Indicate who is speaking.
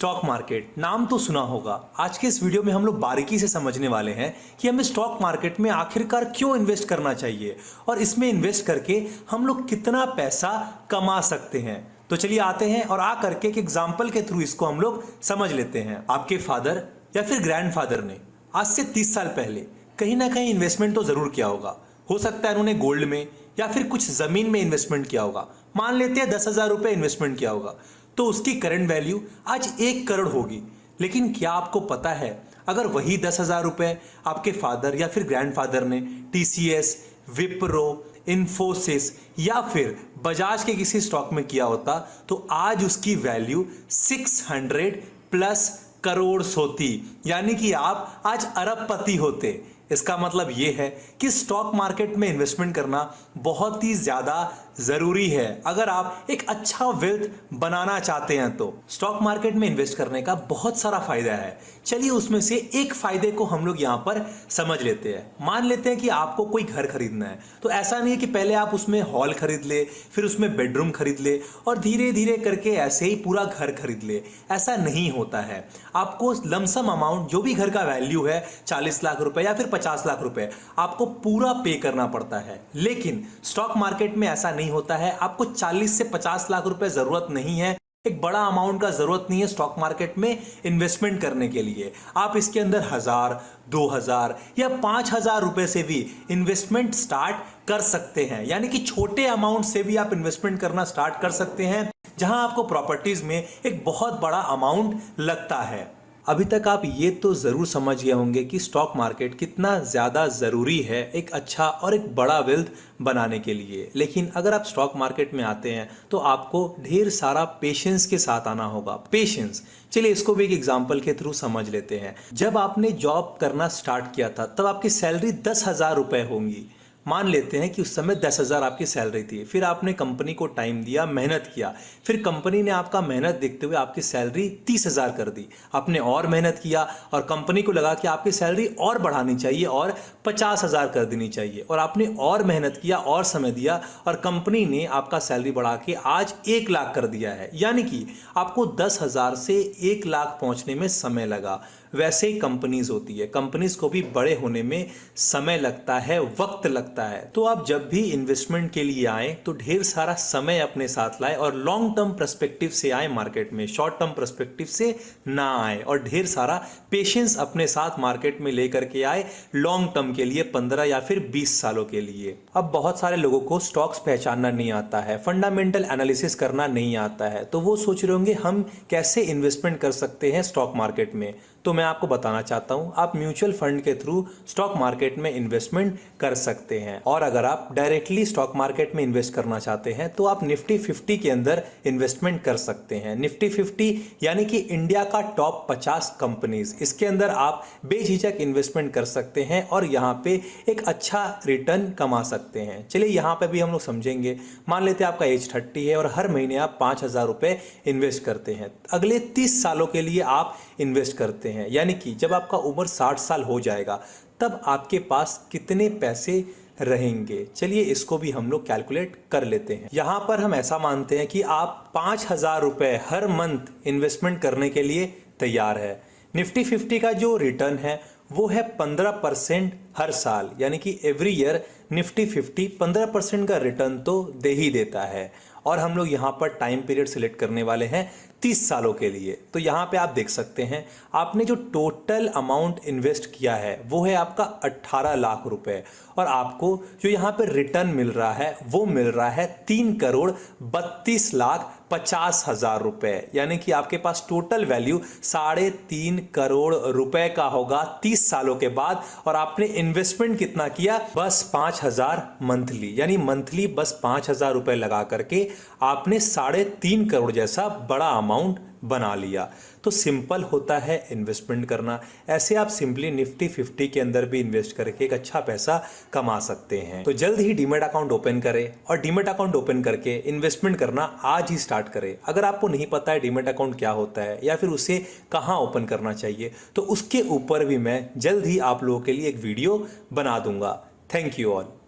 Speaker 1: Stock market नाम तो सुना होगा। आज के इस वीडियो में हम लोग बारीकी से समझने वाले हैं कि हमें स्टॉक मार्केट में आखिरकार क्यों इन्वेस्ट करना चाहिए और इसमें इन्वेस्ट करके हम लोग कितना पैसा कमा सकते हैं। तो चलिए आते हैं और आ करके एक एग्जाम्पल के थ्रू इसको हम लोग समझ लेते हैं। आपके फादर या फिर ग्रैंडफादर ने आज से 30 साल पहले कहीं ना कहीं इन्वेस्टमेंट तो जरूर किया होगा। हो सकता है उन्होंने गोल्ड में या फिर कुछ जमीन में इन्वेस्टमेंट किया होगा। मान लेते हैं 10,000 रुपए इन्वेस्टमेंट किया होगा तो उसकी करंट वैल्यू आज 1 करोड़ होगी। लेकिन क्या आपको पता है अगर वही 10,000 रुपए आपके फादर या फिर ग्रैंडफादर ने TCS, विप्रो, इन्फोसिस या फिर बजाज के किसी स्टॉक में किया होता तो आज उसकी वैल्यू 600 प्लस करोड़ होती, यानी कि आप आज अरबपति होते। इसका मतलब यह है कि स्टॉक मार्केट में इन्वेस्टमेंट करना बहुत ही ज्यादा जरूरी है अगर आप एक अच्छा वेल्थ बनाना चाहते हैं। तो स्टॉक मार्केट में इन्वेस्ट करने का बहुत सारा फायदा है। चलिए उसमें से एक फायदे को हम लोग यहां पर समझ लेते हैं। मान लेते हैं कि आपको कोई घर खरीदना है तो ऐसा नहीं है कि पहले आप उसमें हॉल खरीद ले, फिर उसमें बेडरूम खरीद ले और धीरे धीरे करके ऐसे ही पूरा घर खरीद ले। ऐसा नहीं होता है। आपको लमसम अमाउंट जो भी घर का वैल्यू है 40 लाख रुपए या फिर 50 लाख रुपए आपको पूरा पे करना पड़ता है। लेकिन स्टॉक मार्केट में ऐसा नहीं होता है। आपको 40 से 50 लाख रुपए जरूरत नहीं है। एक बड़ा अमाउंट का जरूरत नहीं है स्टॉक मार्केट में इन्वेस्टमेंट करने के लिए। आप इसके अंदर 1000, 2000 या 5000 रुपए से भी इन्वेस्टमेंट स्टार्ट कर सकते हैं। यानी कि छोटे अमाउंट से भी आप इन्वेस्टमेंट करना स्टार्ट कर सकते हैं जहां आपको प्रॉपर्टीज में एक बहुत बड़ा अमाउंट लगता है। अभी तक आप ये तो ज़रूर समझ गए होंगे कि स्टॉक मार्केट कितना ज़्यादा ज़रूरी है एक अच्छा और एक बड़ा वेल्थ बनाने के लिए। लेकिन अगर आप स्टॉक मार्केट में आते हैं तो आपको ढेर सारा पेशेंस के साथ आना होगा। पेशेंस, चलिए इसको भी एक एग्जांपल के थ्रू समझ लेते हैं। जब आपने जॉब करना स्टार्ट किया था तब आपकी सैलरी 10,000 रुपये होंगी। मान लेते हैं कि उस समय 10,000 आपकी सैलरी थी। फिर आपने कंपनी को टाइम दिया, मेहनत किया, फिर कंपनी ने आपका मेहनत देखते हुए आपकी सैलरी 30,000 कर दी। आपने और मेहनत किया और कंपनी को लगा कि आपकी सैलरी और बढ़ानी चाहिए और 50,000 कर देनी चाहिए। और आपने और मेहनत किया और समय दिया और कंपनी ने आपका सैलरी बढ़ा के आज 1 लाख कर दिया है। यानी कि आपको 10,000 से 1 लाख पहुंचने में समय लगा। वैसे ही कंपनीज होती है, कंपनीज को भी बड़े होने में समय लगता है, वक्त लगता है। तो आप जब भी इन्वेस्टमेंट के लिए आए तो ढेर सारा समय अपने साथ लाए और लॉन्ग टर्म पर्सपेक्टिव से आए मार्केट में, शॉर्ट टर्म पर्सपेक्टिव से ना आए। और ढेर सारा पेशेंस अपने साथ मार्केट में लेकर के आए लॉन्ग टर्म के लिए, 15 या फिर 20 सालों के लिए। अब बहुत सारे लोगों को स्टॉक्स पहचानना नहीं आता है, फंडामेंटल एनालिसिस करना नहीं आता है, तो वो सोच रहे होंगे हम कैसे इन्वेस्टमेंट कर सकते हैं स्टॉक मार्केट में। तो मैं आपको बताना चाहता हूं आप म्यूचुअल फंड के थ्रू स्टॉक मार्केट में इन्वेस्टमेंट कर सकते हैं। और अगर आप डायरेक्टली स्टॉक मार्केट में इन्वेस्ट करना चाहते हैं तो आप निफ्टी 50 के अंदर इन्वेस्टमेंट कर सकते हैं। निफ्टी 50 यानी कि इंडिया का टॉप 50 कंपनीज, इसके अंदर आप बेझिझक इन्वेस्टमेंट कर सकते हैं और यहाँ पे एक अच्छा रिटर्न कमा सकते हैं। चलिए यहाँ पे भी हम लोग समझेंगे। मान लेते हैं आपका एज 30 है और हर महीने आप 5,000 रुपए इन्वेस्ट करते हैं। अगले 30 सालों के लिए आप इन्वेस्ट करते हैं, यानी कि जब आपका उम्र 60 साल हो जाएगा तब आपके पास कितने पैसे रहेंगे। चलिए इसको भी हम लोग कैलकुलेट कर लेते हैं। यहां पर हम ऐसा मानते हैं कि आप 5,000 रुपए हर मंथ इन्वेस्टमेंट करने के लिए तैयार है। निफ्टी 50 का जो रिटर्न है वो है 15% हर साल, यानी कि एवरी ईयर निफ्टी 50 15% का रिटर्न तो दे ही देता है। और हम लोग यहाँ पर टाइम पीरियड सिलेक्ट करने वाले हैं 30 सालों के लिए। तो यहाँ पे आप देख सकते हैं आपने जो टोटल अमाउंट इन्वेस्ट किया है वो है आपका 18 लाख रुपए और आपको जो यहाँ पे रिटर्न मिल रहा है वो मिल रहा है 3,32,50,000 रुपए। यानी कि आपके पास टोटल वैल्यू 3.5 करोड़ रुपए का होगा 30 सालों के बाद। और आपने इन्वेस्टमेंट कितना किया? बस 5,000 मंथली, यानी मंथली बस 5,000 रुपए लगा करके आपने 3.5 करोड़ जैसा बड़ा अमाउंट बना लिया। तो सिंपल होता है इन्वेस्टमेंट करना। ऐसे आप सिंपली निफ्टी 50 के अंदर भी इन्वेस्ट करके एक अच्छा पैसा कमा सकते हैं। तो जल्द ही डीमैट अकाउंट ओपन करें और डीमैट अकाउंट ओपन करके इन्वेस्टमेंट करना आज ही स्टार्ट करें। अगर आपको नहीं पता है डीमैट अकाउंट क्या होता है या फिर उसे कहां ओपन करना चाहिए तो उसके ऊपर भी मैं जल्द ही आप लोगों के लिए एक वीडियो बना दूंगा। Thank you all.